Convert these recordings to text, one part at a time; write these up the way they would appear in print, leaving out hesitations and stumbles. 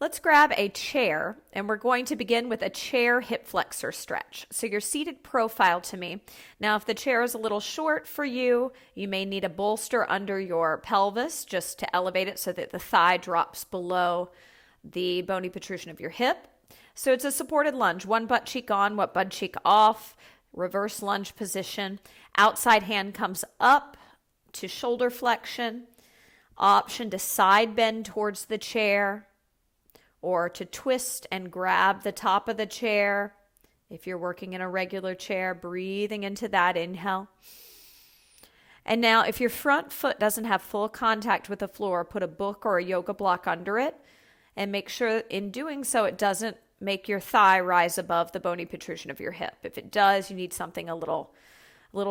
Let's grab a chair, and we're going to begin with a chair hip flexor stretch. So you're seated profile to me. Now, if the chair is a little short for you, you may need a bolster under your pelvis just to elevate it so that the thigh drops below the bony protrusion of your hip. So it's a supported lunge, one butt cheek on, one butt cheek off, reverse lunge position. Outside hand comes up to shoulder flexion, option to side bend towards the chair, or to twist and grab the top of the chair. If you're working in a regular chair, breathing into that inhale. And now if your front foot doesn't have full contact with the floor, put a book or a yoga block under it and make sure in doing so it doesn't make your thigh rise above the bony protrusion of your hip. If it does, you need something a little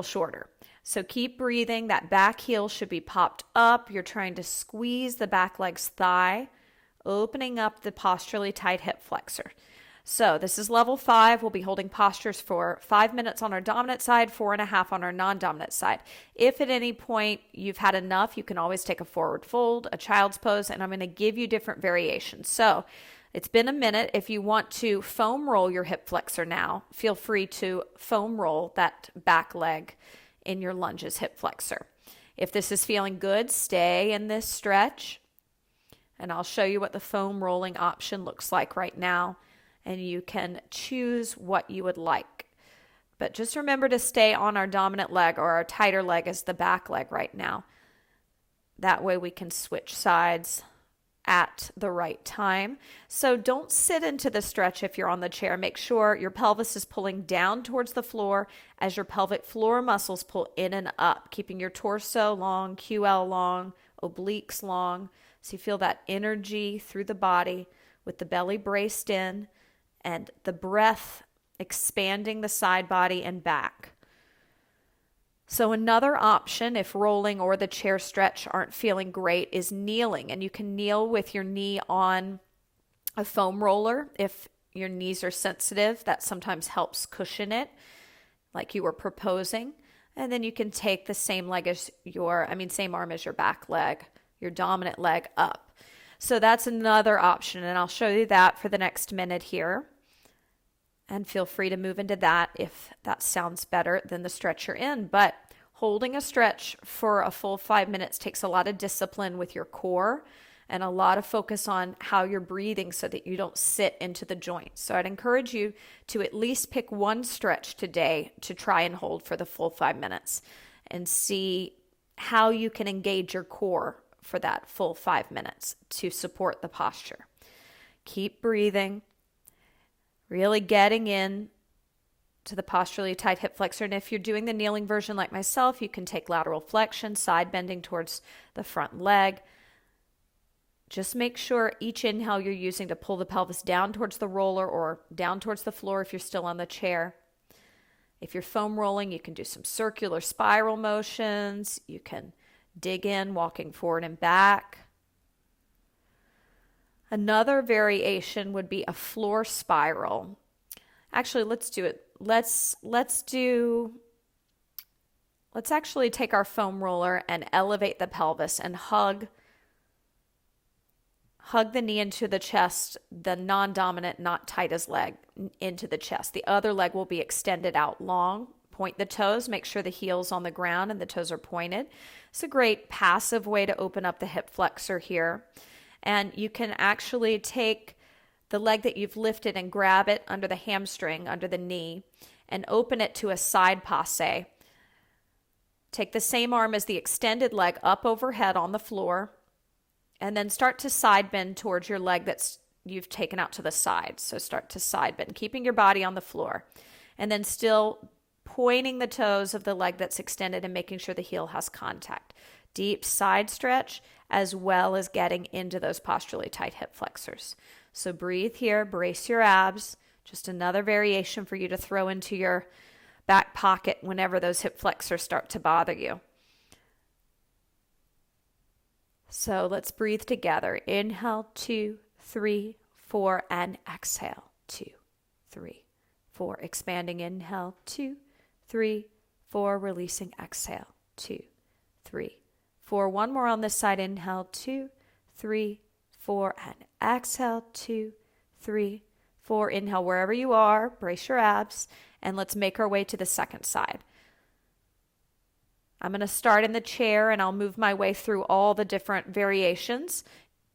shorter. So keep breathing. That back heel should be popped up. You're trying to squeeze the back leg's thigh, opening up the posturally tight hip flexor. So this is level 5. We'll be holding postures for 5 minutes on our dominant side, 4.5 on our non-dominant side. If at any point you've had enough, you can always take a forward fold, a child's pose, and I'm going to give you different variations. So it's been a minute. If you want to foam roll your hip flexor now, feel free to foam roll that back leg in your lunge's hip flexor. If this is feeling good, stay in this stretch. And I'll show you what the foam rolling option looks like right now. And you can choose what you would like. But just remember to stay on our dominant leg, or our tighter leg is the back leg right now. That way we can switch sides at the right time. So don't sit into the stretch if you're on the chair. Make sure your pelvis is pulling down towards the floor as your pelvic floor muscles pull in and up, keeping your torso long, QL long, obliques long. So you feel that energy through the body with the belly braced in and the breath expanding the side body and back. So another option, if rolling or the chair stretch aren't feeling great, is kneeling. And you can kneel with your knee on a foam roller. If your knees are sensitive, that sometimes helps cushion it, like you were proposing. And then you can take the same arm as your back leg, your dominant leg up. So that's another option, and I'll show you that for the next minute here. And feel free to move into that if that sounds better than the stretch you're in. But holding a stretch for a full 5 minutes takes a lot of discipline with your core and a lot of focus on how you're breathing so that you don't sit into the joints. So I'd encourage you to at least pick one stretch today to try and hold for the full 5 minutes and see how you can engage your core for that full 5 minutes to support the posture. Keep breathing, really getting in to the posturally tight hip flexor. And if you're doing the kneeling version like myself, you can take lateral flexion, side bending towards the front leg. Just make sure each inhale you're using to pull the pelvis down towards the roller or down towards the floor if you're still on the chair. If you're foam rolling, you can do some circular spiral motions. You can dig in, walking forward and back. Another variation would be a floor spiral. Actually, let's do it. Let's actually take our foam roller and elevate the pelvis and hug the knee into the chest, the non-dominant, not tight as leg into the chest. The other leg will be extended out long. Point the toes, make sure the heel's on the ground and the toes are pointed. It's a great passive way to open up the hip flexor here. And you can actually take the leg that you've lifted and grab it under the hamstring, under the knee, and open it to a side passe. Take the same arm as the extended leg up overhead on the floor, and then start to side bend towards your leg that's you've taken out to the side. So start to side bend, keeping your body on the floor, and then still pointing the toes of the leg that's extended and making sure the heel has contact. Deep side stretch, as well as getting into those posturally tight hip flexors. So breathe here, brace your abs. Just another variation for you to throw into your back pocket whenever those hip flexors start to bother you. So let's breathe together. Inhale, 2, 3, 4, and exhale, 2, 3, 4. Expanding, inhale, 2, 3, 4, releasing, exhale, 2, 3, 4. One more on this side, inhale, 2, 3, 4, and exhale, 2, 3, 4. Inhale wherever you are, brace your abs, and let's make our way to the second side. I'm going to start in the chair and I'll move my way through all the different variations.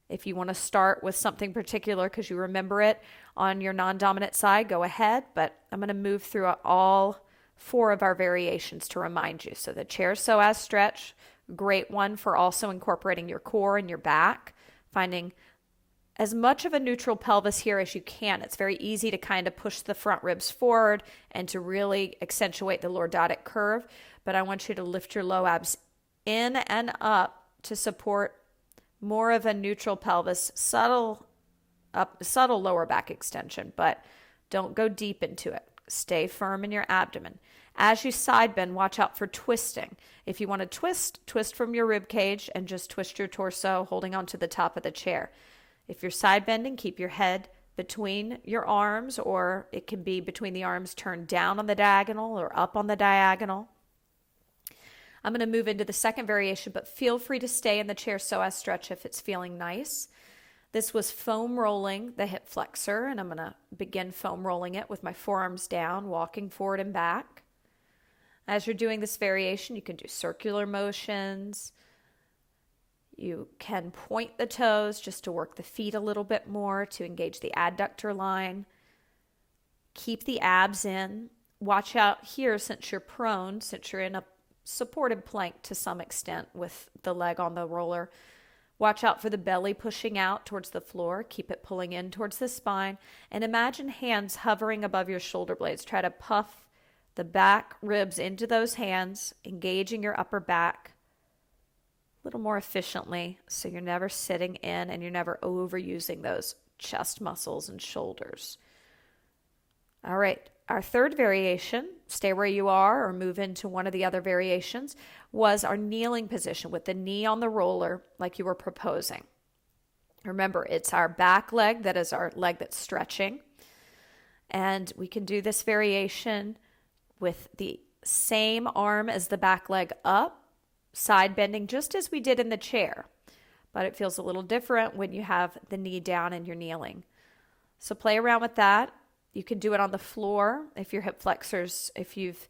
If you want to start with something particular because you remember it on your non-dominant side, go ahead, but I'm going to move through all 4 of our variations to remind you. So the chair psoas stretch, great one for also incorporating your core and your back, finding as much of a neutral pelvis here as you can. It's very easy to kind of push the front ribs forward and to really accentuate the lordotic curve, but I want you to lift your low abs in and up to support more of a neutral pelvis, subtle lower back extension, but don't go deep into it. Stay firm in your abdomen. As you side bend, watch out for twisting. If you want to twist from your rib cage and just twist your torso, holding onto the top of the chair. If you're side bending, keep your head between your arms, or it can be between the arms turned down on the diagonal or up on the diagonal. I'm going to move into the second variation, but feel free to stay in the chair psoas stretch if it's feeling nice. This was foam rolling the hip flexor, and I'm going to begin foam rolling it with my forearms down, walking forward and back. As you're doing this variation, you can do circular motions. You can point the toes just to work the feet a little bit more, to engage the adductor line. Keep the abs in. Watch out here since you're prone, since you're in a supported plank to some extent with the leg on the roller. Watch out for the belly pushing out towards the floor. Keep it pulling in towards the spine. And imagine hands hovering above your shoulder blades. Try to puff the back ribs into those hands, engaging your upper back a little more efficiently so you're never sitting in and you're never overusing those chest muscles and shoulders. All right. Our third variation, stay where you are or move into one of the other variations, was our kneeling position with the knee on the roller like you were proposing. Remember, it's our back leg that is our leg that's stretching. And we can do this variation with the same arm as the back leg up, side bending just as we did in the chair. But it feels a little different when you have the knee down and you're kneeling. So play around with that. You can do it on the floor if your hip flexors, if you've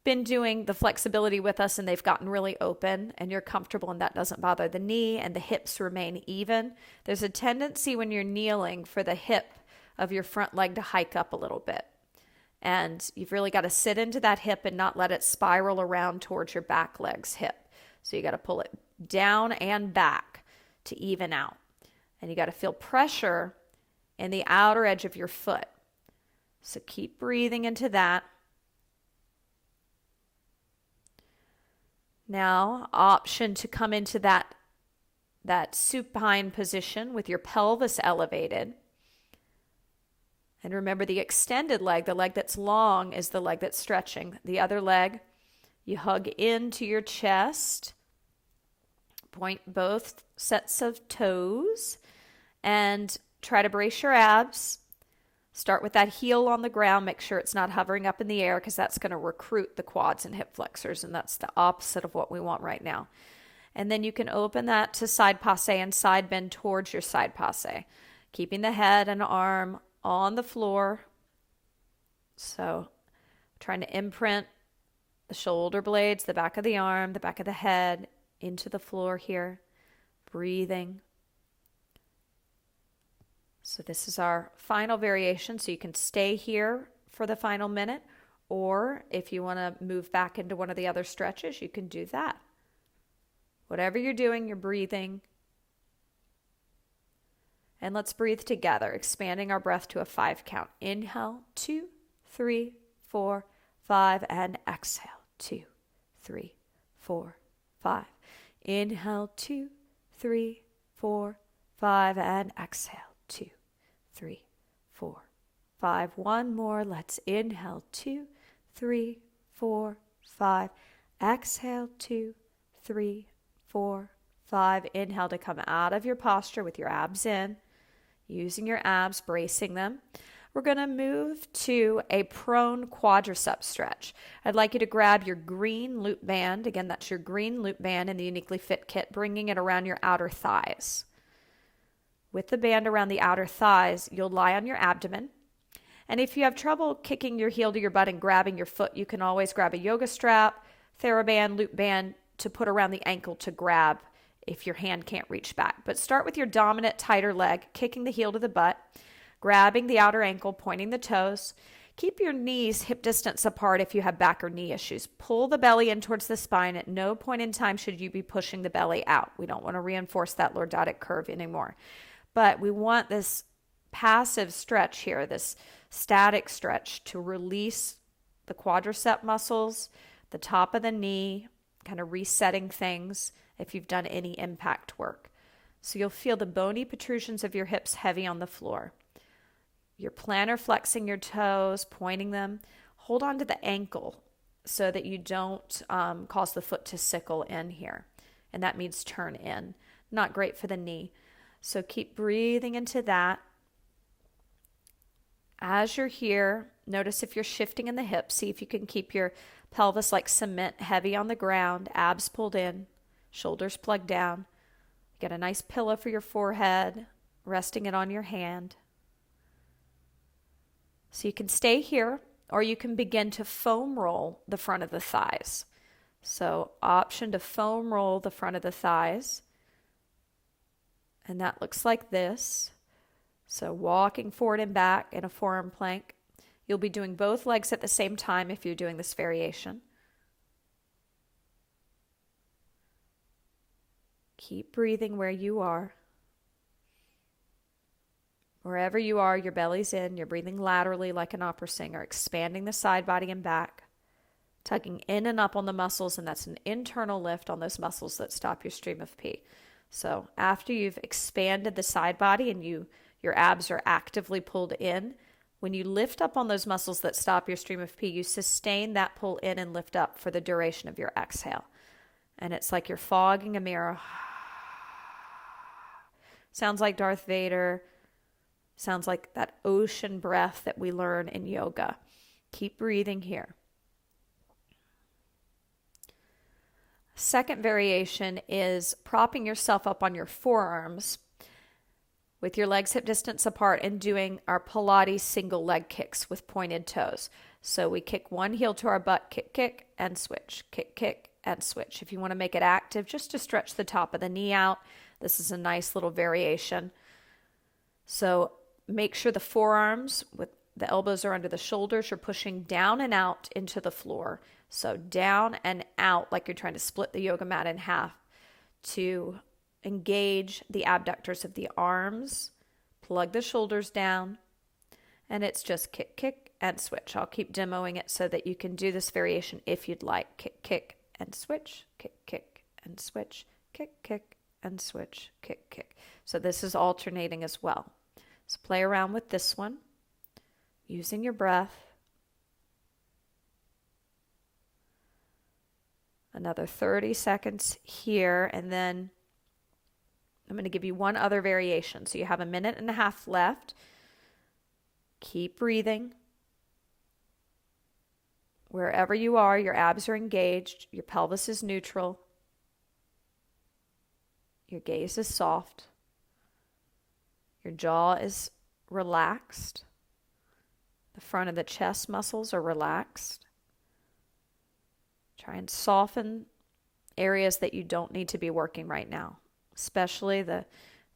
been doing the flexibility with us and they've gotten really open and you're comfortable and that doesn't bother the knee and the hips remain even. There's a tendency when you're kneeling for the hip of your front leg to hike up a little bit. And you've really got to sit into that hip and not let it spiral around towards your back leg's hip. So you got to pull it down and back to even out. And you got to feel pressure in the outer edge of your foot. So keep breathing into that. Now, option to come into that supine position with your pelvis elevated. And remember, the extended leg, the leg that's long, is the leg that's stretching. The other leg, you hug into your chest. Point both sets of toes and try to brace your abs. Start with that heel on the ground. Make sure it's not hovering up in the air because that's going to recruit the quads and hip flexors, and that's the opposite of what we want right now. And then you can open that to side passe and side bend towards your side passe, keeping the head and arm on the floor. So trying to imprint the shoulder blades, the back of the arm, the back of the head into the floor here. Breathing. So this is our final variation. So you can stay here for the final minute, or if you want to move back into one of the other stretches, you can do that. Whatever you're doing, you're breathing. And let's breathe together, expanding our breath to a 5 count. Inhale, 2, 3, 4, 5, and exhale, 2, 3, 4, 5. Inhale, 2, 3, 4, 5, and exhale, 2, 3, 4, 5. One more. Let's inhale, 2, 3, 4, 5. Exhale, 2, 3, 4, 5. Inhale to come out of your posture with your abs in, using your abs, bracing them. We're going to move to a prone quadricep stretch. I'd like you to grab your green loop band. Again, that's your green loop band in the YouniquelyFit kit, bringing it around your outer thighs. With the band around the outer thighs, you'll lie on your abdomen. And if you have trouble kicking your heel to your butt and grabbing your foot, you can always grab a yoga strap, TheraBand, loop band to put around the ankle to grab if your hand can't reach back. But start with your dominant, tighter leg, kicking the heel to the butt, grabbing the outer ankle, pointing the toes. Keep your knees hip distance apart if you have back or knee issues. Pull the belly in towards the spine. At no point in time should you be pushing the belly out. We don't want to reinforce that lordotic curve anymore. But we want this passive stretch here, this static stretch, to release the quadricep muscles, the top of the knee, kind of resetting things if you've done any impact work. So you'll feel the bony protrusions of your hips heavy on the floor. You're plantar flexing your toes, pointing them. Hold on to the ankle so that you don't cause the foot to sickle in here. And that means turn in. Not great for the knee. So keep breathing into that. As you're here, notice if you're shifting in the hips. See if you can keep your pelvis like cement, heavy on the ground, abs pulled in, shoulders plugged down. Get a nice pillow for your forehead, resting it on your hand. So you can stay here, or you can begin to foam roll the front of the thighs. So option to foam roll the front of the thighs. And that looks like this. So walking forward and back in a forearm plank. You'll be doing both legs at the same time if you're doing this variation. Keep breathing where you are. Wherever you are, your belly's in. You're breathing laterally like an opera singer, expanding the side body and back, tugging in and up on the muscles, and that's an internal lift on those muscles that stop your stream of pee. So after you've expanded the side body and your abs are actively pulled in, when you lift up on those muscles that stop your stream of pee, you sustain that pull in and lift up for the duration of your exhale. And it's like you're fogging a mirror. Sounds like Darth Vader. Sounds like that ocean breath that we learn in yoga. Keep breathing here. Second variation is propping yourself up on your forearms with your legs hip distance apart and doing our Pilates single leg kicks with pointed toes. So we kick one heel to our butt, kick, kick, and switch, kick, kick, and switch. If you want to make it active, just to stretch the top of the knee out, this is a nice little variation. So make sure the forearms with the elbows are under the shoulders. You're pushing down and out into the floor. So down and out like you're trying to split the yoga mat in half to engage the abductors of the arms, plug the shoulders down, and it's just kick, kick, and switch. I'll keep demoing it so that you can do this variation if you'd like. Kick, kick, and switch, kick, kick, and switch, kick, kick, and switch, kick, kick. So this is alternating as well. So play around with this one, using your breath. Another 30 seconds here, and then I'm going to give you one other variation. So you have a minute and a half left. Keep breathing. Wherever you are, your abs are engaged, your pelvis is neutral, your gaze is soft, your jaw is relaxed, the front of the chest muscles are relaxed. Try and soften areas that you don't need to be working right now, especially the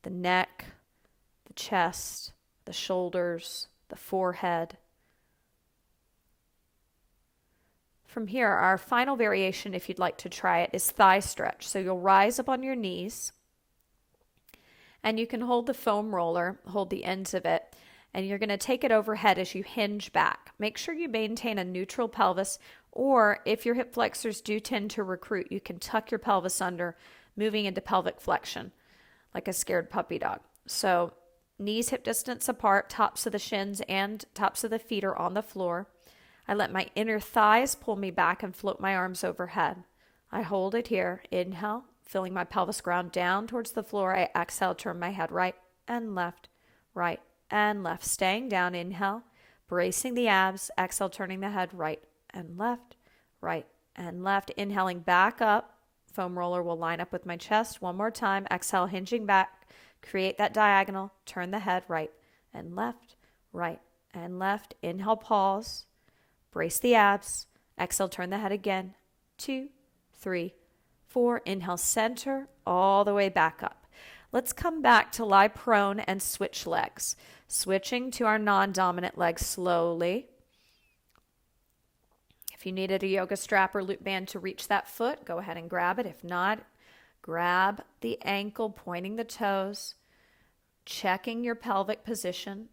neck, the chest, the shoulders, the forehead. From here, our final variation, if you'd like to try it, is thigh stretch. So you'll rise up on your knees, and you can hold the foam roller, hold the ends of it, and you're going to take it overhead as you hinge back. Make sure you maintain a neutral pelvis, or if your hip flexors do tend to recruit, you can tuck your pelvis under, moving into pelvic flexion, like a scared puppy dog. So knees hip distance apart, tops of the shins and tops of the feet are on the floor. I let my inner thighs pull me back and float my arms overhead. I hold it here. Inhale, feeling my pelvis ground down towards the floor. I exhale, turn my head right and left, right and left. Staying down, inhale, bracing the abs. Exhale, turning the head right and left, right and left. Inhaling back up. Foam roller will line up with my chest. One more time. Exhale, hinging back, Create that diagonal. Turn the head right and left, right and left. Inhale, pause. Brace the abs. Exhale, turn the head again. 2, 3, 4. Inhale, center, all the way back up. Let's come back to lie prone and switch legs. Switching to our non-dominant leg slowly. If you needed a yoga strap or loop band to reach that foot, go ahead and grab it. If not, grab the ankle, pointing the toes, checking your pelvic position,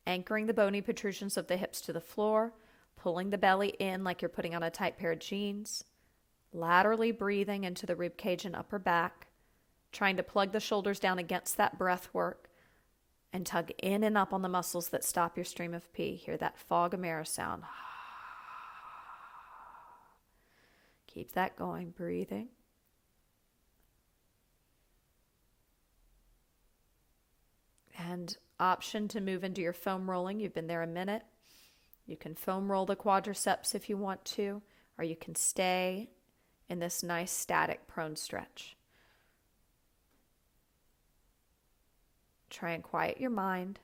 anchoring the bony protrusions of the hips to the floor, pulling the belly in like you're putting on a tight pair of jeans, laterally breathing into the rib cage and upper back, trying to plug the shoulders down against that breath work and tug in and up on the muscles that stop your stream of pee. Hear that fog of mirror sound. Keep that going, breathing. And option to move into your foam rolling. You've been there a minute. You can foam roll the quadriceps if you want to, or you can stay in this nice static prone stretch. Try and quiet your mind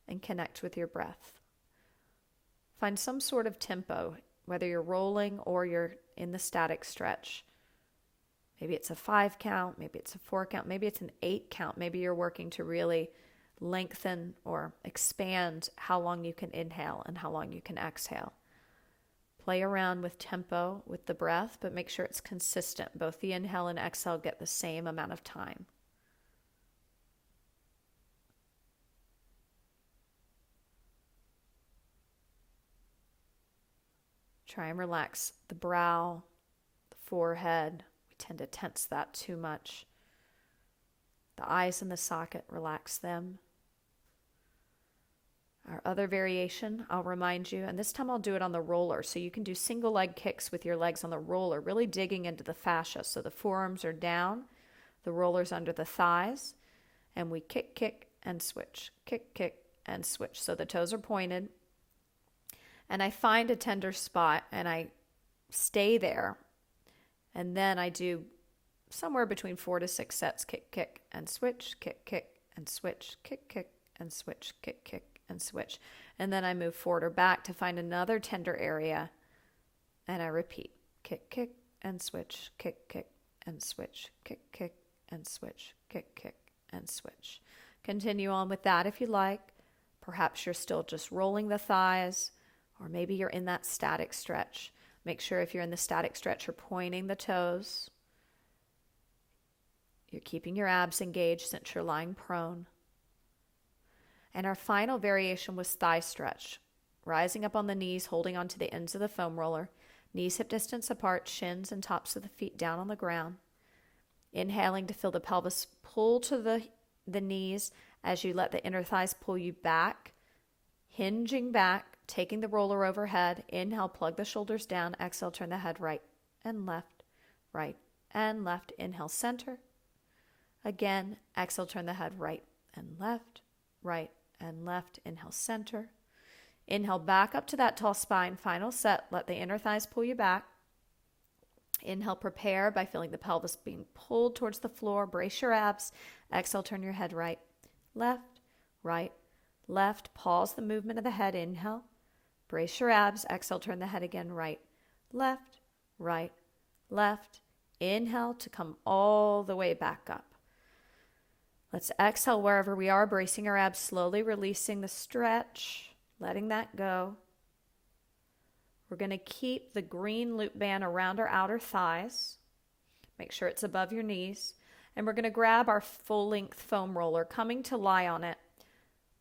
and connect with your breath. Find some sort of tempo, whether you're rolling or you're in the static stretch. Maybe it's a 5 count, maybe it's a 4 count, maybe it's an 8 count. Maybe you're working to really lengthen or expand how long you can inhale and how long you can exhale. Play around with tempo with the breath, but make sure it's consistent. Both the inhale and exhale get the same amount of time. Try and relax the brow, the forehead. We tend to tense that too much. The eyes in the socket, relax them. Our other variation, I'll remind you, and this time I'll do it on the roller. So you can do single leg kicks with your legs on the roller, really digging into the fascia. So the forearms are down, the roller's under the thighs, and we kick, kick, and switch. Kick, kick, and switch. So the toes are pointed. And I find a tender spot and I stay there. And then I do somewhere between 4 to 6 sets, kick, kick, and switch, kick, kick, and switch, kick, kick, and switch, kick, kick, and switch. And then I move forward or back to find another tender area. And I repeat, kick, kick, and switch, kick, kick, and switch, kick, kick, and switch, kick, kick, and switch. Continue on with that if you like. Perhaps you're still just rolling the thighs, or maybe you're in that static stretch. Make sure if you're in the static stretch, you're pointing the toes. You're keeping your abs engaged since you're lying prone. And our final variation was thigh stretch. Rising up on the knees, holding onto the ends of the foam roller. Knees hip distance apart, shins and tops of the feet down on the ground. Inhaling to feel the pelvis pull to the knees as you let the inner thighs pull you back. Hinging back, taking the roller overhead. Inhale, plug the shoulders down. Exhale, turn the head right and left, right and left. Inhale, center. Again, exhale, turn the head right and left, right and left. Inhale, center. Inhale, back up to that tall spine. Final set. Let the inner thighs pull you back. Inhale, prepare by feeling the pelvis being pulled towards the floor. Brace your abs. Exhale, turn your head right, left, right, left. Pause the movement of the head. Inhale. Brace your abs. Exhale, turn the head again, right, left, right, left. Inhale to come all the way back up. Let's exhale wherever we are, bracing our abs, slowly releasing the stretch, letting that go. We're going to keep the green loop band around our outer thighs. Make sure it's above your knees. And we're going to grab our full-length foam roller, coming to lie on it,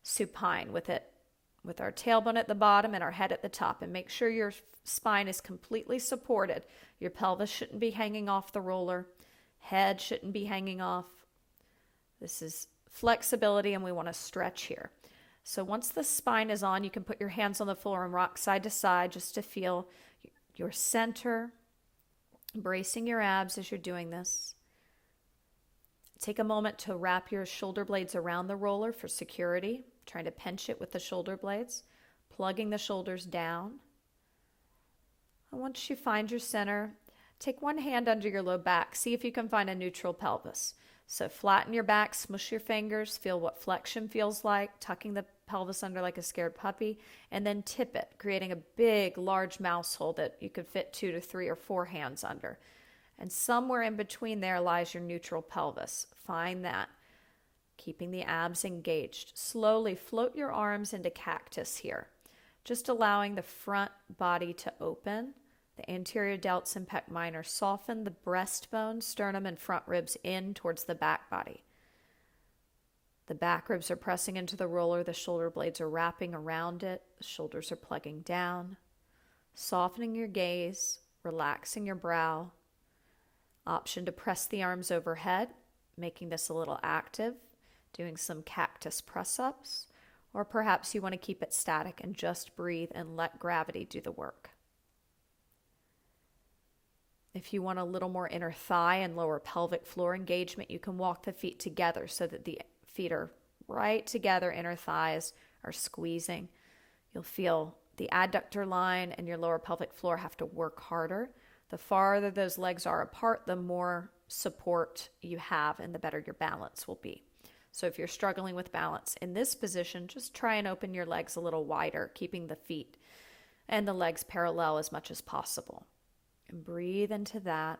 supine with our tailbone at the bottom and our head at the top. And make sure your spine is completely supported. Your pelvis shouldn't be hanging off the roller. Head shouldn't be hanging off. This is flexibility, and we want to stretch here. So once the spine is on, you can put your hands on the floor and rock side to side just to feel your center, bracing your abs as you're doing this. Take a moment to wrap your shoulder blades around the roller for security, trying to pinch it with the shoulder blades, plugging the shoulders down. And once you find your center, take one hand under your low back. See if you can find a neutral pelvis. So flatten your back, smush your fingers, feel what flexion feels like, tucking the pelvis under like a scared puppy, and then tip it, creating a big, large mouse hole that you could fit 2 to 3 or 4 hands under. And somewhere in between there lies your neutral pelvis. Find that. Keeping the abs engaged. Slowly float your arms into cactus here, just allowing the front body to open. The anterior delts and pec minor soften, the breastbone, sternum, and front ribs in towards the back body. The back ribs are pressing into the roller, the shoulder blades are wrapping around it, the shoulders are plugging down. Softening your gaze, relaxing your brow. Option to press the arms overhead, making this a little active, doing some cactus press-ups, or perhaps you want to keep it static and just breathe and let gravity do the work. If you want a little more inner thigh and lower pelvic floor engagement, you can walk the feet together so that the feet are right together, inner thighs are squeezing. You'll feel the adductor line and your lower pelvic floor have to work harder. The farther those legs are apart, the more support you have and the better your balance will be. So if you're struggling with balance in this position, just try and open your legs a little wider, keeping the feet and the legs parallel as much as possible. And breathe into that.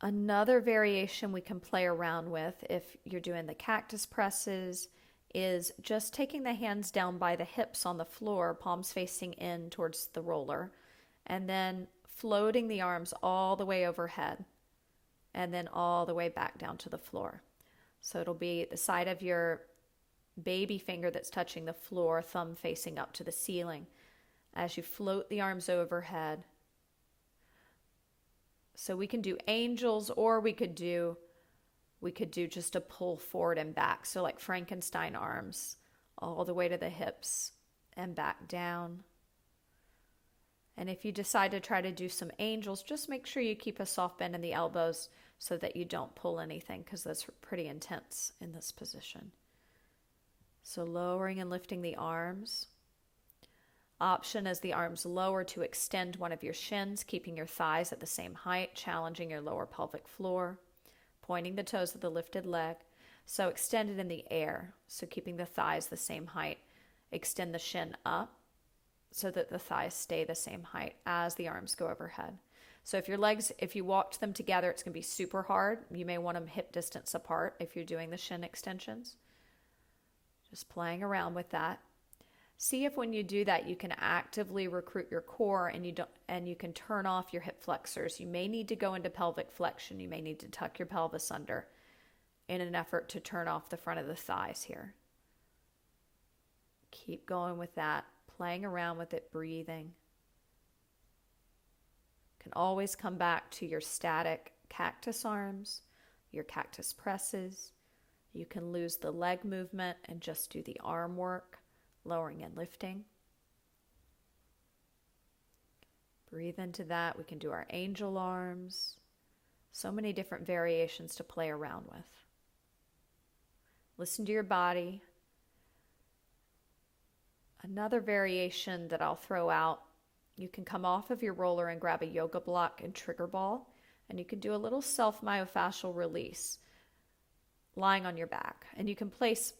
Another variation we can play around with if you're doing the cactus presses is just taking the hands down by the hips on the floor, palms facing in towards the roller, and then floating the arms all the way overhead and then all the way back down to the floor. So it'll be the side of your baby finger that's touching the floor, thumb facing up to the ceiling as you float the arms overhead. So we can do angels, or we could do just a pull forward and back. So like Frankenstein arms all the way to the hips and back down. And if you decide to try to do some angels, just make sure you keep a soft bend in the elbows so that you don't pull anything, because that's pretty intense in this position. So lowering and lifting the arms. Option as the arms lower to extend one of your shins, keeping your thighs at the same height, challenging your lower pelvic floor, pointing the toes of the lifted leg. So extend it in the air, so keeping the thighs the same height. Extend the shin up so that the thighs stay the same height as the arms go overhead. So if your legs, if you walked them together, it's going to be super hard. You may want them hip distance apart if you're doing the shin extensions. Just playing around with that. See if when you do that, you can actively recruit your core and you can turn off your hip flexors. You may need to go into pelvic flexion. You may need to tuck your pelvis under in an effort to turn off the front of the thighs here. Keep going with that, playing around with it, breathing. Can always come back to your static cactus arms, your cactus presses. You can lose the leg movement and just do the arm work. Lowering and lifting. Breathe into that. We can do our angel arms. So many different variations to play around with. Listen to your body. Another variation that I'll throw out, you can come off of your roller and grab a yoga block and trigger ball, and you can do a little self-myofascial release lying on your back. And you can place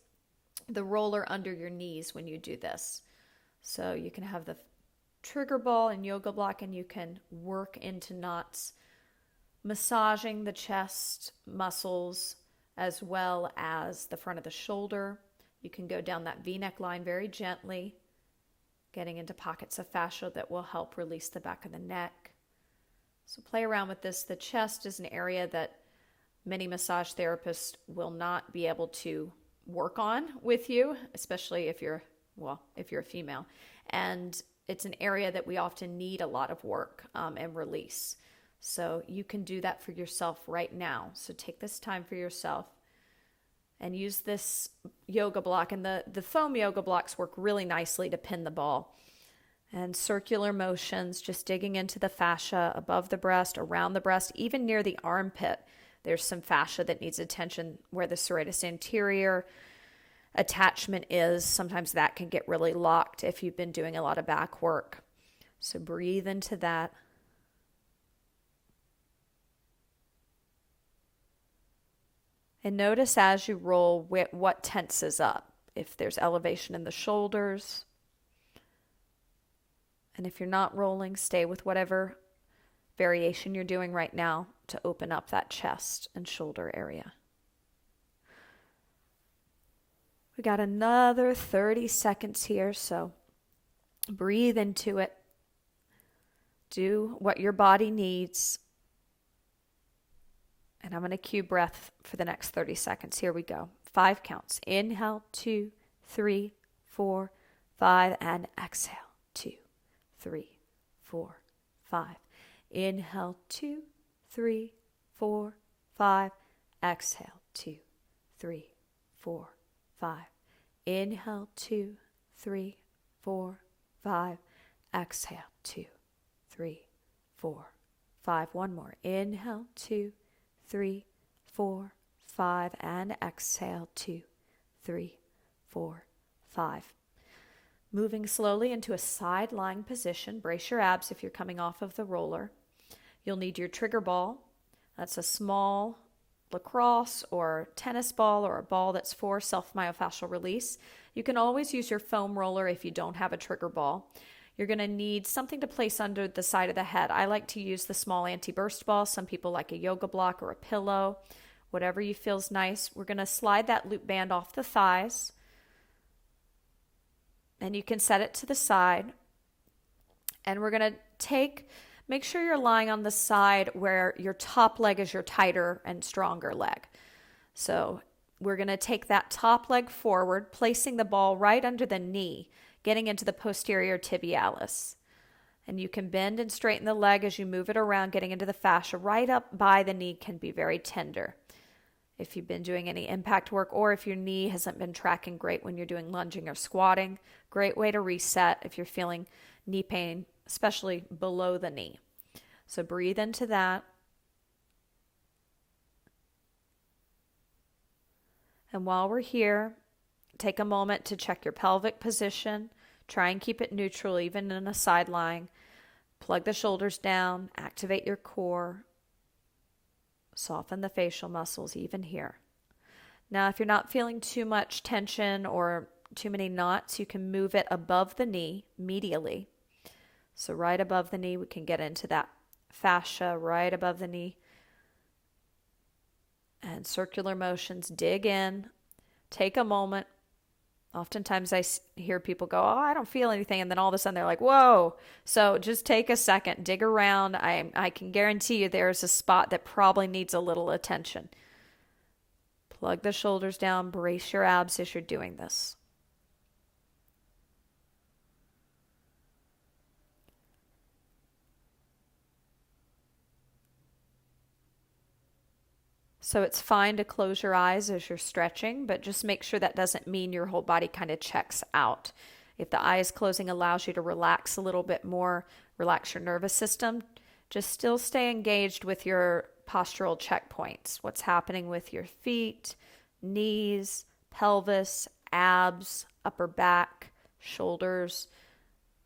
the roller under your knees when you do this. So you can have the trigger ball and yoga block, and you can work into knots, massaging the chest muscles as well as the front of the shoulder. You can go down that V-neck line very gently, getting into pockets of fascia that will help release the back of the neck. So play around with this. The chest is an area that many massage therapists will not be able to work on with you, especially if you're a female. And it's an area that we often need a lot of work and release. So you can do that for yourself right now. So take this time for yourself and use this yoga block. And the foam yoga blocks work really nicely to pin the ball. And circular motions, just digging into the fascia above the breast, around the breast, even near the armpit. There's some fascia that needs attention where the serratus anterior attachment is. Sometimes that can get really locked if you've been doing a lot of back work. So breathe into that. And notice as you roll what tenses up. If there's elevation in the shoulders. And if you're not rolling, stay with whatever variation you're doing right now to open up that chest and shoulder area. We got another 30 seconds here, so breathe into it. Do what your body needs. And I'm going to cue breath for the next 30 seconds. Here we go. 5 counts. Inhale, 2, 3, 4, 5, and exhale. 2, 3, 4, 5. Inhale, 2, 3, 4, 5. Exhale, 2, 3, 4, 5. Inhale, 2, 3, 4, 5. Exhale, 2, 3, 4, 5. One more. Inhale, 2, 3, 4, 5. And exhale, 2, 3, 4, 5. Moving slowly into a side lying position. Brace your abs if you're coming off of the roller. You'll need your trigger ball. That's a small lacrosse or tennis ball or a ball that's for self-myofascial release. You can always use your foam roller if you don't have a trigger ball. You're going to need something to place under the side of the head. I like to use the small anti-burst ball. Some people like a yoga block or a pillow. Whatever you feels nice. We're going to slide that loop band off the thighs. And you can set it to the side. And we're going to make sure you're lying on the side where your top leg is your tighter and stronger leg. So we're going to take that top leg forward, placing the ball right under the knee, getting into the posterior tibialis. And you can bend and straighten the leg as you move it around, getting into the fascia. Right up by the knee can be very tender. If you've been doing any impact work or if your knee hasn't been tracking great when you're doing lunging or squatting, great way to reset if you're feeling knee pain, especially below the knee. So breathe into that. And while we're here, take a moment to check your pelvic position. Try and keep it neutral even in a side lying. Plug the shoulders down, activate your core. Soften the facial muscles even here. Now, if you're not feeling too much tension or too many knots, you can move it above the knee medially. So right above the knee, we can get into that fascia right above the knee. And circular motions, dig in, take a moment. Oftentimes I hear people go, oh, I don't feel anything. And then all of a sudden they're like, whoa. So just take a second, dig around. I can guarantee you there's a spot that probably needs a little attention. Plug the shoulders down, brace your abs as you're doing this. So it's fine to close your eyes as you're stretching, but just make sure that doesn't mean your whole body kind of checks out. If the eyes closing allows you to relax a little bit more, relax your nervous system, just still stay engaged with your postural checkpoints. What's happening with your feet, knees, pelvis, abs, upper back, shoulders.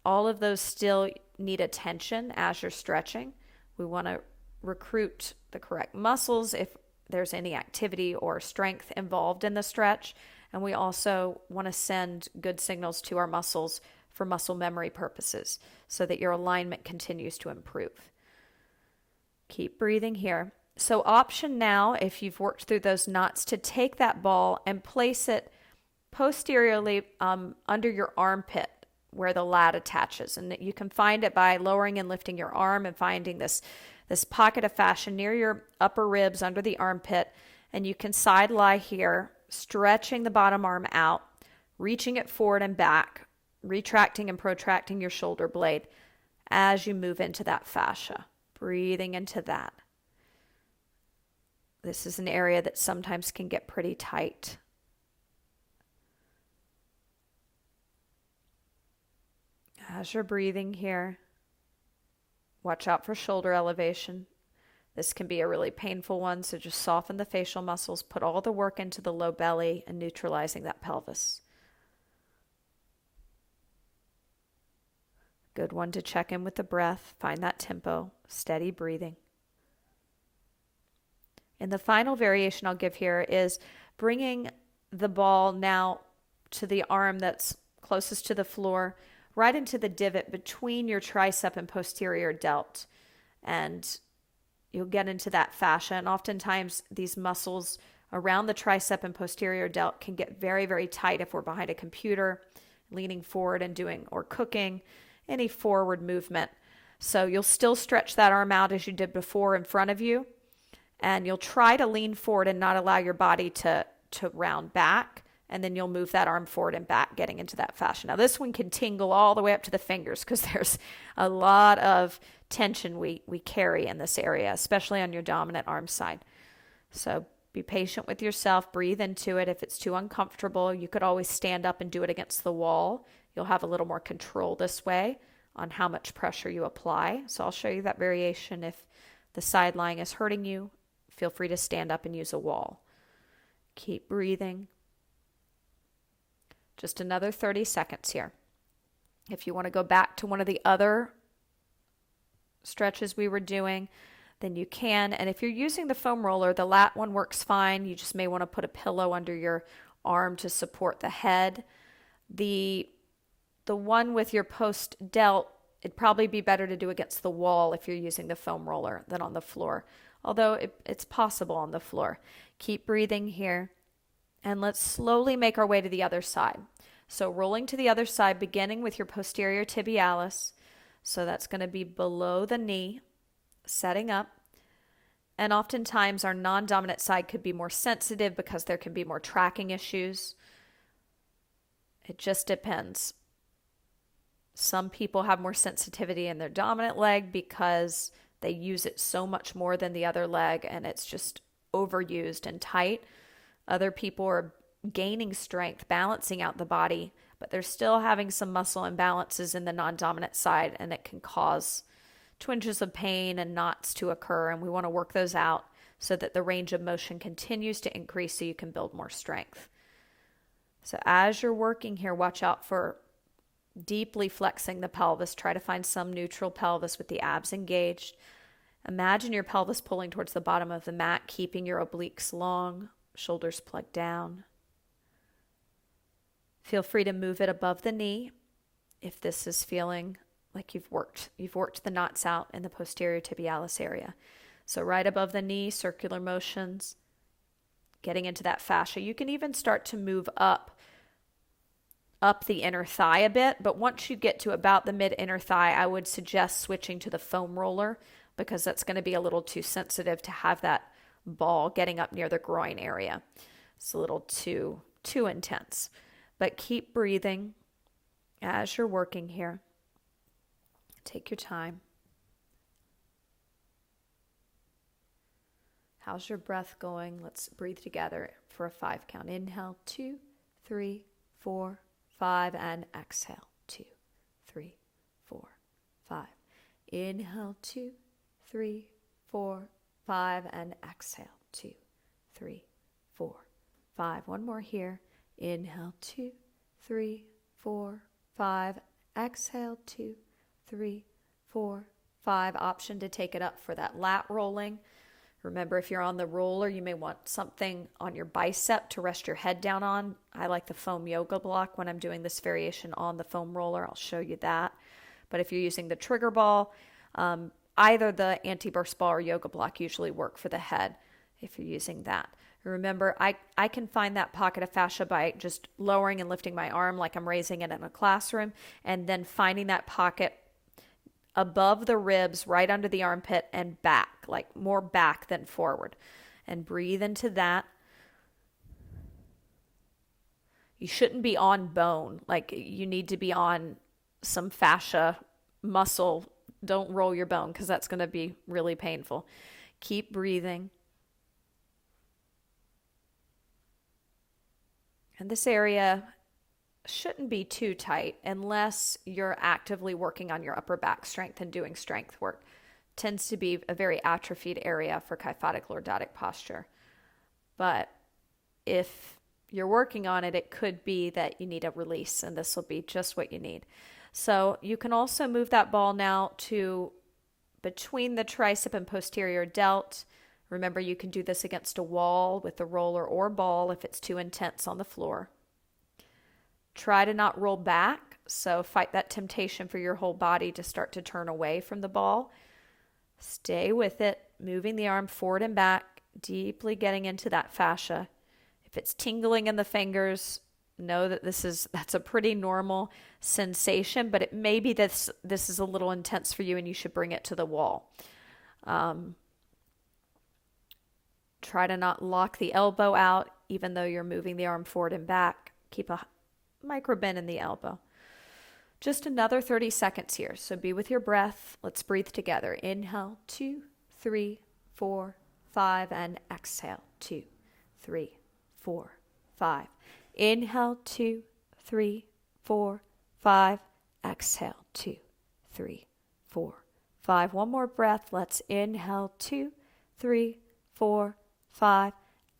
All of those still need attention as you're stretching. We want to recruit the correct muscles if there's any activity or strength involved in the stretch. And we also want to send good signals to our muscles for muscle memory purposes so that your alignment continues to improve. Keep breathing here. So option now, if you've worked through those knots, to take that ball and place it posteriorly under your armpit where the lat attaches. And you can find it by lowering and lifting your arm and finding this pocket of fascia near your upper ribs under the armpit. And you can side lie here, stretching the bottom arm out, reaching it forward and back, retracting and protracting your shoulder blade as you move into that fascia, breathing into that. This is an area that sometimes can get pretty tight. As you're breathing here, watch out for shoulder elevation. This can be a really painful one, so just soften the facial muscles, put all the work into the low belly and neutralizing that pelvis. Good one to check in with the breath, find that tempo, steady breathing. And the final variation I'll give here is bringing the ball now to the arm that's closest to the floor, right into the divot between your tricep and posterior delt. And you'll get into that fascia. And oftentimes these muscles around the tricep and posterior delt can get very, very tight if we're behind a computer, leaning forward and doing or cooking, any forward movement. So you'll still stretch that arm out as you did before in front of you. And you'll try to lean forward and not allow your body to round back. And then you'll move that arm forward and back, getting into that fascia. Now, this one can tingle all the way up to the fingers because there's a lot of tension we carry in this area, especially on your dominant arm side. So be patient with yourself. Breathe into it. If it's too uncomfortable, you could always stand up and do it against the wall. You'll have a little more control this way on how much pressure you apply. So I'll show you that variation. If the side lying is hurting you, feel free to stand up and use a wall. Keep breathing. Just another 30 seconds here. If you want to go back to one of the other stretches we were doing, then you can. And if you're using the foam roller, the lat one works fine. You just may want to put a pillow under your arm to support the head. The one with your post delt, it'd probably be better to do against the wall if you're using the foam roller than on the floor, although it's possible on the floor. Keep breathing here. And let's slowly make our way to the other side. So rolling to the other side, beginning with your posterior tibialis. So that's going to be below the knee, setting up. And oftentimes our non-dominant side could be more sensitive because there can be more tracking issues. It just depends. Some people have more sensitivity in their dominant leg because they use it so much more than the other leg and it's just overused and tight. Other people are gaining strength, balancing out the body, but they're still having some muscle imbalances in the non-dominant side, and it can cause twinges of pain and knots to occur, and we want to work those out so that the range of motion continues to increase so you can build more strength. So as you're working here, watch out for deeply flexing the pelvis. Try to find some neutral pelvis with the abs engaged. Imagine your pelvis pulling towards the bottom of the mat, keeping your obliques long, shoulders plugged down. Feel free to move it above the knee if this is feeling like you've worked the knots out in the posterior tibialis area. So right above the knee, circular motions, getting into that fascia. You can even start to move up the inner thigh a bit, but once you get to about the mid inner thigh, I would suggest switching to the foam roller because that's going to be a little too sensitive to have that ball getting up near the groin area. It's a little too intense. But keep breathing as you're working here. Take your time. How's your breath going? Let's breathe together for a 5 count. Inhale, 2, 3, 4, 5, and exhale, 2, 3, 4, 5. Inhale, 2, 3, 4, 5, and exhale, 2, 3, 4, 5. One more here. Inhale, 2, 3, 4, 5. Exhale, 2, 3, 4, 5. Option to take it up for that lat rolling. Remember, if you're on the roller, you may want something on your bicep to rest your head down on. I like the foam yoga block when I'm doing this variation on the foam roller. I'll show you that. But if you're using the trigger ball, either the anti-burst ball or yoga block usually work for the head if you're using that. Remember, I can find that pocket of fascia by just lowering and lifting my arm like I'm raising it in a classroom, and then finding that pocket above the ribs, right under the armpit, and back, like more back than forward. And breathe into that. You shouldn't be on bone. Like, you need to be on some fascia, muscle. Don't roll your bone because that's going to be really painful. Keep breathing. And this area shouldn't be too tight unless you're actively working on your upper back strength and doing strength work. It tends to be a very atrophied area for kyphotic lordotic posture. But if you're working on it, it could be that you need a release, and this will be just what you need. So you can also move that ball now to between the tricep and posterior delt. Remember, you can do this against a wall with a roller or ball if it's too intense on the floor. Try to not roll back, so fight that temptation for your whole body to start to turn away from the ball. Stay with it, moving the arm forward and back, deeply getting into that fascia. If it's tingling in the fingers, know that that's a pretty normal sensation, but it may be this is a little intense for you and you should bring it to the wall. Try to not lock the elbow out, even though you're moving the arm forward and back. Keep a micro bend in the elbow. Just another 30 seconds here. So be with your breath. Let's breathe together. Inhale, 2, 3, 4, 5, and exhale, 2, 3, 4, 5. Inhale, 2, 3, 4, 5. Exhale, 2, 3, 4, 5. One more breath. Let's inhale, 2, 3, 4, 5.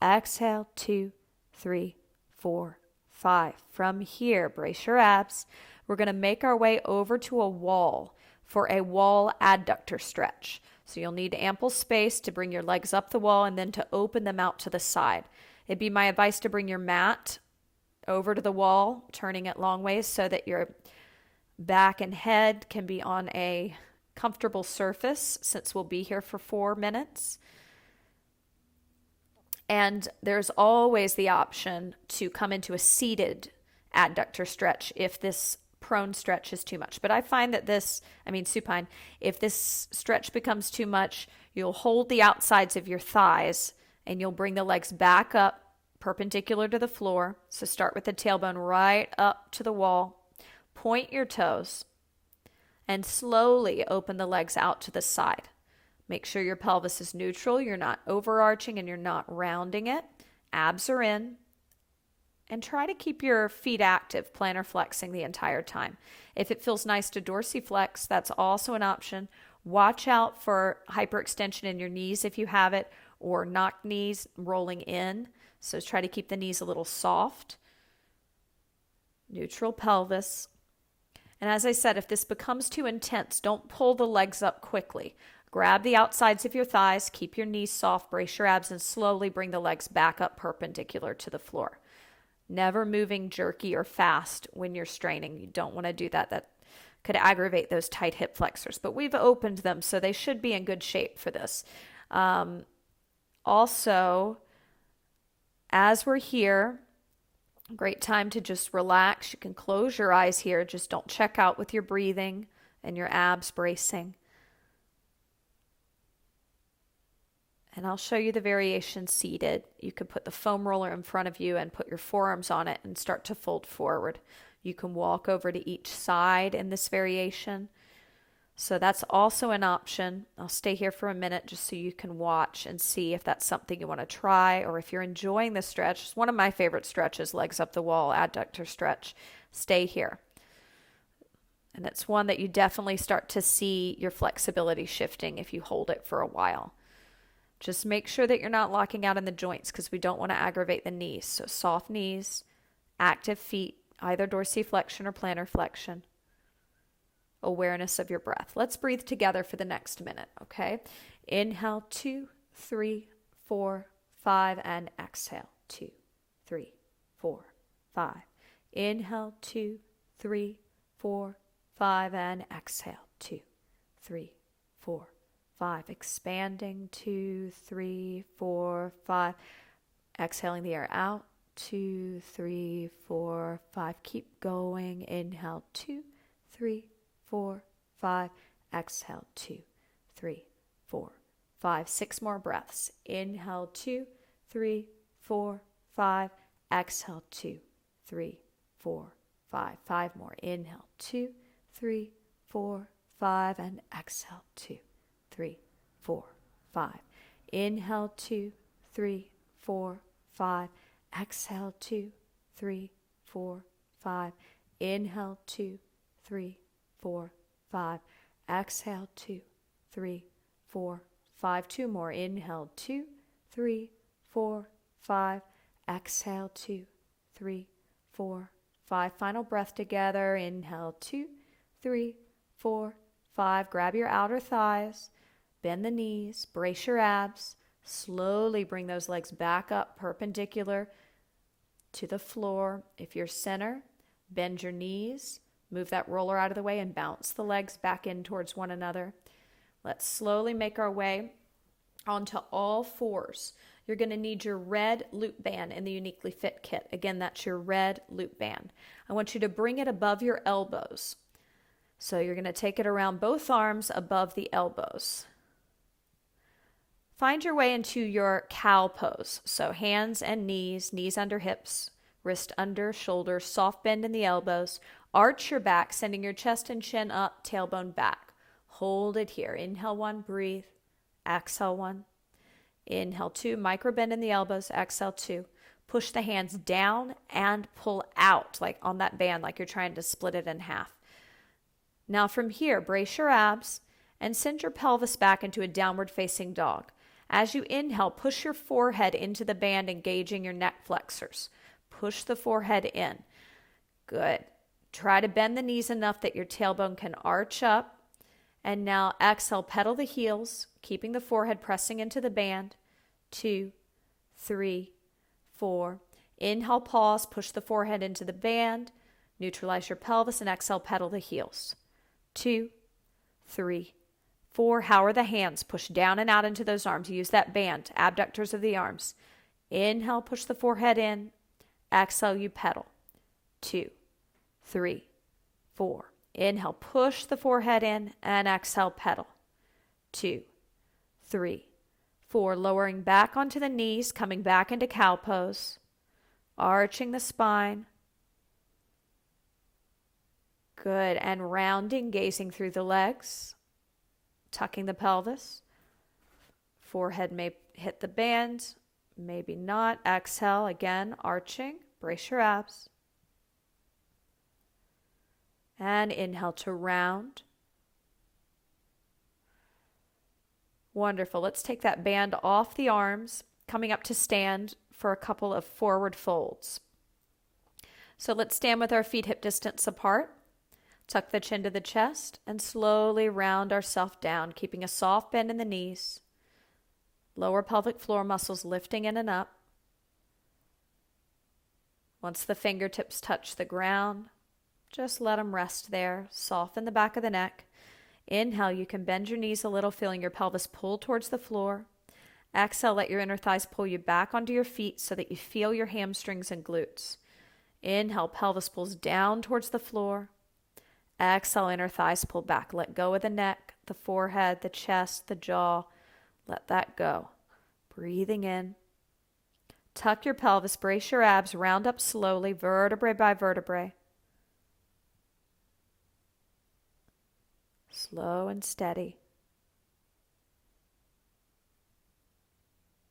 Exhale, 2, 3, 4, 5. From here, brace your abs. We're going to make our way over to a wall for a wall adductor stretch. So you'll need ample space to bring your legs up the wall and then to open them out to the side. It'd be my advice to bring your mat over to the wall, turning it long ways so that your back and head can be on a comfortable surface, since we'll be here for 4 minutes. And there's always the option to come into a seated adductor stretch if this prone stretch is too much. But I find that supine, if this stretch becomes too much, you'll hold the outsides of your thighs and you'll bring the legs back up perpendicular to the floor. So start with the tailbone right up to the wall. Point your toes and slowly open the legs out to the side. Make sure your pelvis is neutral. You're not overarching and you're not rounding it. Abs are in. And try to keep your feet active, plantar flexing the entire time. If it feels nice to dorsiflex, that's also an option. Watch out for hyperextension in your knees if you have it, or knock knees rolling in. So try to keep the knees a little soft. Neutral pelvis. And as I said, if this becomes too intense, don't pull the legs up quickly. Grab the outsides of your thighs, keep your knees soft, brace your abs, and slowly bring the legs back up perpendicular to the floor. Never moving jerky or fast when you're straining. You don't want to do that. That could aggravate those tight hip flexors. But we've opened them, so they should be in good shape for this. Also, as we're here, great time to just relax. You can close your eyes here. Just don't check out with your breathing and your abs bracing. And I'll show you the variation seated. You can put the foam roller in front of you and put your forearms on it and start to fold forward. You can walk over to each side in this variation. So that's also an option. I'll stay here for a minute just so you can watch and see if that's something you want to try, or if you're enjoying this stretch. It's one of my favorite stretches, legs up the wall, adductor stretch. Stay here. And it's one that you definitely start to see your flexibility shifting if you hold it for a while. Just make sure that you're not locking out in the joints, because we don't want to aggravate the knees. So soft knees, active feet, either dorsiflexion or plantar flexion. Awareness of your breath. Let's breathe together for the next minute, okay? Inhale, 2, 3, 4, 5, and exhale, 2, 3, 4, 5. Inhale, 2, 3, 4, 5, and exhale, 2, 3, 4, 5. Expanding, 2, 3, 4, 5. Exhaling the air out, 2, 3, 4, 5. Keep going. Inhale, 2, 3, 4, 5. Exhale, 2, 3, 4, 5. 6 more breaths. Inhale, 2, 3, 4, 5. Exhale, 2, 3, 4, 5. 5 more. Inhale, 2, 3, 4, 5. And exhale, 2, 3, 4, 5. Inhale, 2, 3, 4, 5. Exhale, 2, 3, 4, 5. Inhale, 2, 3, 4, 5. Exhale, 2, 3, 4, 5. 2 more. Inhale, 2, 3, 4, 5. Exhale, 2, 3, 4, 5. Final breath together. Inhale, 2, 3, 4, 5. Grab your outer thighs. Bend the knees, brace your abs, Slowly bring those legs back up perpendicular to the floor. If you're center, bend your knees, move that roller out of the way and bounce the legs back in towards one another. Let's slowly make our way onto all fours. You're going to need your red loop band in the YouniquelyFit kit. Again, that's your red loop band. I want you to bring it above your elbows. So you're going to take it around both arms above the elbows. Find your way into your cowl pose. So hands and knees, knees under hips, wrist under, shoulders, soft bend in the elbows. Arch your back, sending your chest and chin up, tailbone back. Hold it here. Inhale 1, breathe. Exhale 1. Inhale 2, micro bend in the elbows. Exhale 2. Push the hands down and pull out, like on that band, like you're trying to split it in half. Now from here, brace your abs and send your pelvis back into a downward facing dog. As you inhale, push your forehead into the band, engaging your neck flexors. Push the forehead in. Good. Try to bend the knees enough that your tailbone can arch up. And now exhale, pedal the heels, keeping the forehead pressing into the band. 2, 3, 4. Inhale, pause, push the forehead into the band. Neutralize your pelvis and exhale, pedal the heels. 2, 3, 4. How are the hands? Push down and out into those arms. Use that band, abductors of the arms. Inhale, push the forehead in. Exhale, you pedal. 2, 3, 4. Inhale, push the forehead in and exhale, pedal. 2, 3, 4. Lowering back onto the knees, coming back into cow pose. Arching the spine. Good. And rounding, gazing through the legs. Tucking the pelvis. Forehead may hit the band, maybe not. Exhale, again, arching. Brace your abs. And inhale to round. Wonderful. Let's take that band off the arms, coming up to stand for a couple of forward folds. So let's stand with our feet hip distance apart. Tuck the chin to the chest and slowly round ourselves down, keeping a soft bend in the knees. Lower pelvic floor muscles lifting in and up. Once the fingertips touch the ground, just let them rest there. Soften the back of the neck. Inhale, you can bend your knees a little, feeling your pelvis pull towards the floor. Exhale, let your inner thighs pull you back onto your feet so that you feel your hamstrings and glutes. Inhale, pelvis pulls down towards the floor. Exhale, inner thighs pull back. Let go of the neck, the forehead, the chest, the jaw. Let that go. Breathing in. Tuck your pelvis, brace your abs, round up slowly, vertebrae by vertebrae. Slow and steady.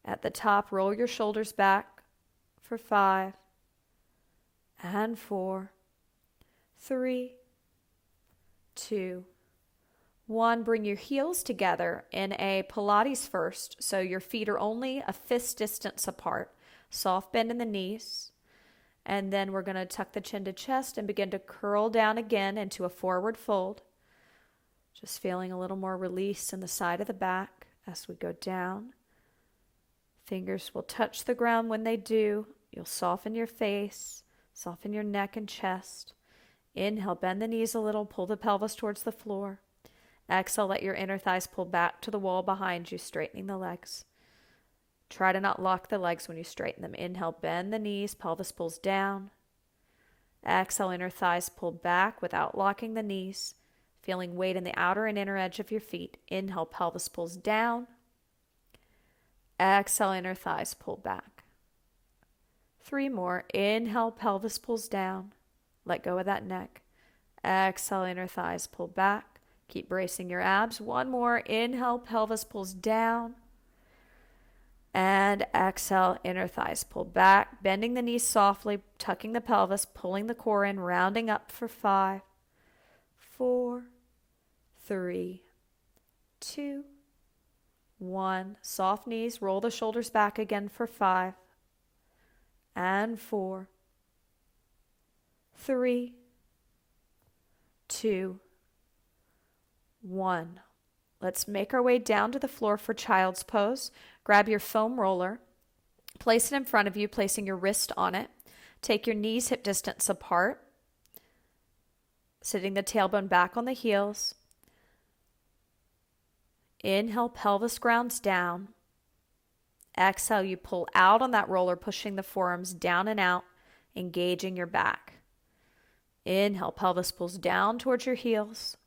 At the top, roll your shoulders back for 5 and 4, 3, 2, 1. Bring your heels together in a Pilates first, so your feet are only a fist distance apart. Soft bend in the knees. And then we're going to tuck the chin to chest and begin to curl down again into a forward fold. Just feeling a little more release in the side of the back as we go down. Fingers will touch the ground when they do. You'll soften your face, soften your neck and chest. Inhale, bend the knees a little, pull the pelvis towards the floor. Exhale, let your inner thighs pull back to the wall behind you, straightening the legs. Try to not lock the legs when you straighten them. Inhale, bend the knees, pelvis pulls down. Exhale, inner thighs pull back without locking the knees. Feeling weight in the outer and inner edge of your feet. Inhale, pelvis pulls down. Exhale, inner thighs pull back. 3 more. Inhale, pelvis pulls down. Let go of that neck. Exhale, inner thighs pull back. Keep bracing your abs. 1 more. Inhale, pelvis pulls down. And exhale, inner thighs pull back. Bending the knees softly, tucking the pelvis, pulling the core in, rounding up for 5, 4, 3, 2, 1. Soft knees, roll the shoulders back again for 5 and 4, 3, 2, 1. Let's make our way down to the floor for child's pose. Grab your foam roller, place it in front of you, placing your wrist on it. Take your knees hip distance apart, sitting the tailbone back on the heels. Inhale, pelvis grounds down. Exhale, you pull out on that roller, pushing the forearms down and out, engaging your back. Inhale, pelvis pulls down towards your heels.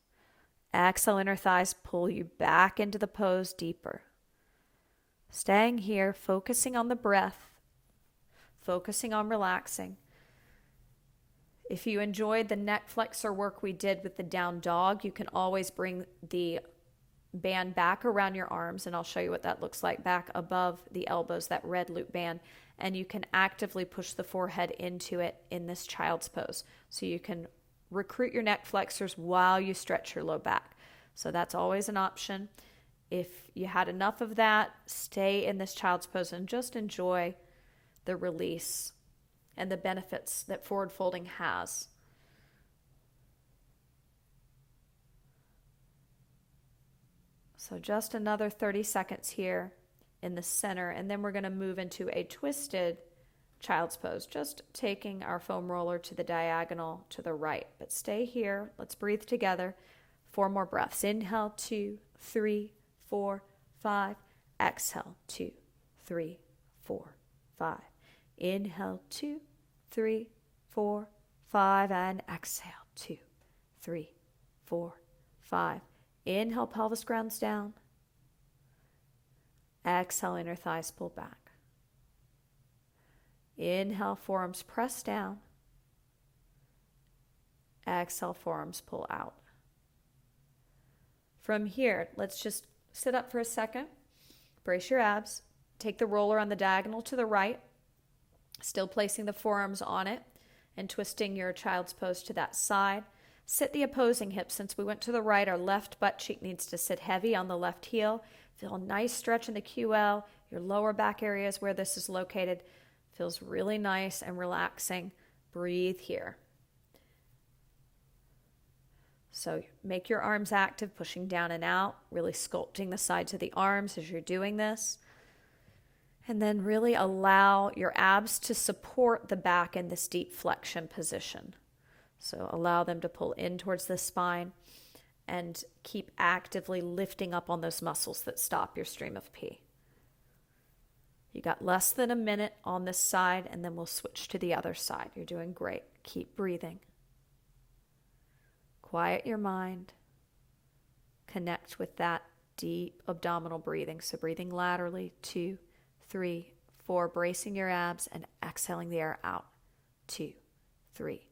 Exhale, inner thighs pull you back into the pose deeper. Staying here, focusing on the breath, focusing on relaxing. If you enjoyed the neck flexor work we did with the down dog, you can always bring the band back around your arms, and I'll show you what that looks like, back above the elbows, that red loop band, and you can actively push the forehead into it in this child's pose. So you can recruit your neck flexors while you stretch your low back. So that's always an option. If you had enough of that, stay in this child's pose and just enjoy the release and the benefits that forward folding has. So just another 30 seconds here in the center, and then we're going to move into a twisted child's pose, just taking our foam roller to the diagonal to the right. But stay here. Let's breathe together. 4 more breaths. Inhale, 2, 3, 4, 5. Exhale, 2, 3, 4, 5. Inhale, 2, 3, 4, 5. And exhale, 2, 3, 4, 5. Inhale, pelvis grounds down. Exhale, inner thighs pull back. Inhale, forearms press down. Exhale, forearms pull out. From here, let's just sit up for a second. Brace your abs. Take the roller on the diagonal to the right, still placing the forearms on it and twisting your child's pose to that side. Sit the opposing hip. Since we went to the right, our left butt cheek needs to sit heavy on the left heel. Feel a nice stretch in the QL. Your lower back area is where this is located. Feels really nice and relaxing. Breathe here. So make your arms active, pushing down and out, really sculpting the sides of the arms as you're doing this. And then really allow your abs to support the back in this deep flexion position. So allow them to pull in towards the spine and keep actively lifting up on those muscles that stop your stream of pee. You got less than a minute on this side, and then we'll switch to the other side. You're doing great. Keep breathing. Quiet your mind. Connect with that deep abdominal breathing. So breathing laterally, 2, 3, 4, bracing your abs and exhaling the air out. 2, 3,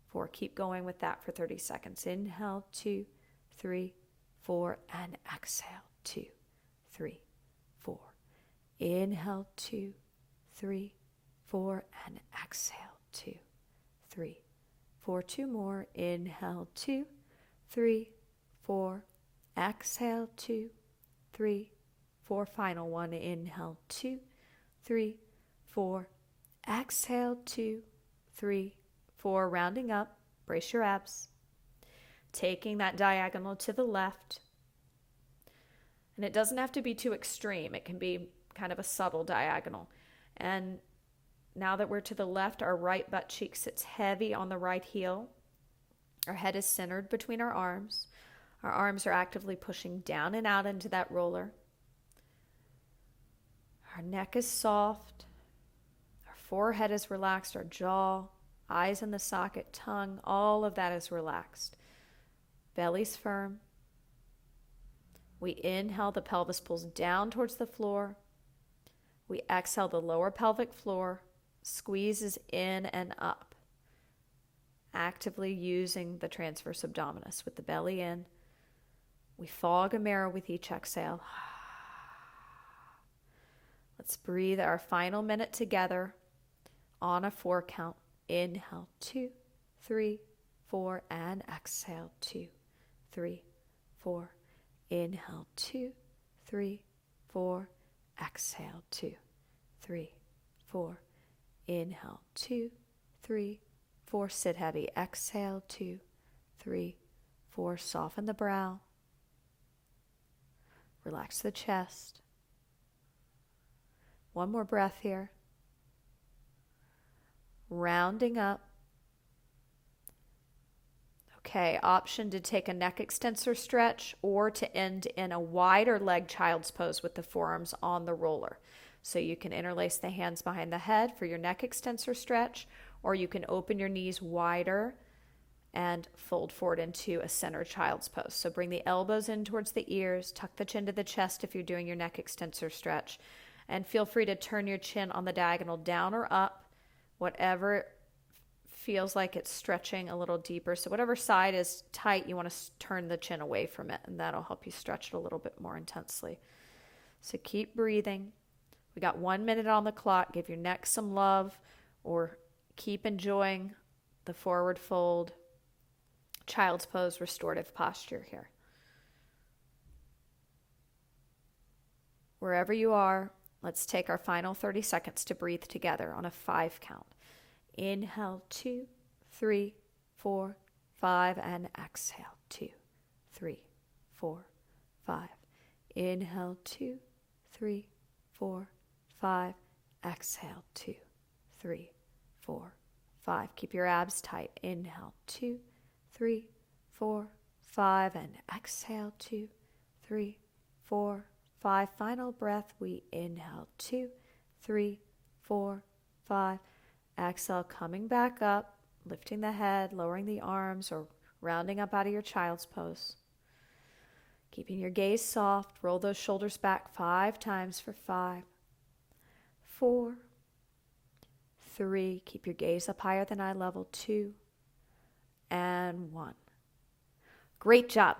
4. Keep going with that for 30 seconds. Inhale, 2, 3, 4, and exhale, 2, 3, 4. Inhale, 2, 3, 4, and exhale, 2, 3, 4. 2 more. Inhale, 2, 3, 4. Exhale, 2, 3, 4. Final one. Inhale, 2, 3, 4. Exhale, 2, 3, 4. Rounding up. Brace your abs. Taking that diagonal to the left. And it doesn't have to be too extreme. It can be kind of a subtle diagonal. And now that we're to the left, our right butt cheek sits heavy on the right heel. Our head is centered between our arms. Our arms are actively pushing down and out into that roller. Our neck is soft. Our forehead is relaxed. Our jaw, eyes in the socket, tongue, all of that is relaxed. Belly's firm. We inhale, the pelvis pulls down towards the floor. We exhale, the lower pelvic floor squeezes in and up, actively using the transverse abdominis with the belly in. We fog a mirror with each exhale. Let's breathe our final minute together on a 4 count. Inhale, 2, 3, 4, and exhale, 2, 3, 4. Inhale, 2, 3, 4. Exhale, 2, 3, 4. Inhale, 2, 3, 4. Sit heavy. Exhale, 2, 3, 4. Soften the brow. Relax the chest. One more breath here. Rounding up. Okay, option to take a neck extensor stretch or to end in a wider leg child's pose with the forearms on the roller. So you can interlace the hands behind the head for your neck extensor stretch, or you can open your knees wider and fold forward into a center child's pose. So bring the elbows in towards the ears, tuck the chin to the chest if you're doing your neck extensor stretch, and feel free to turn your chin on the diagonal down or up, whatever feels like it's stretching a little deeper. So whatever side is tight, you want to turn the chin away from it, and that'll help you stretch it a little bit more intensely. So keep breathing. We got 1 minute on the clock. Give your neck some love, or keep enjoying the forward fold, child's pose, restorative posture here. Wherever you are, let's take our final 30 seconds to breathe together on a 5 count. Inhale, 2, 3, 4, 5, and exhale, 2, 3, 4, 5. Inhale, 2, 3, 4, 5. Exhale, 2, 3, 4, 5. Keep your abs tight. Inhale, 2, 3, 4, 5, and exhale, 2, 3, 4, 5. Final breath. We inhale, 2, 3, 4, 5. Exhale, coming back up, lifting the head, lowering the arms, or rounding up out of your child's pose. Keeping your gaze soft, roll those shoulders back 5 times for 5, 4, 3. Keep your gaze up higher than eye level, 2, and 1. Great job.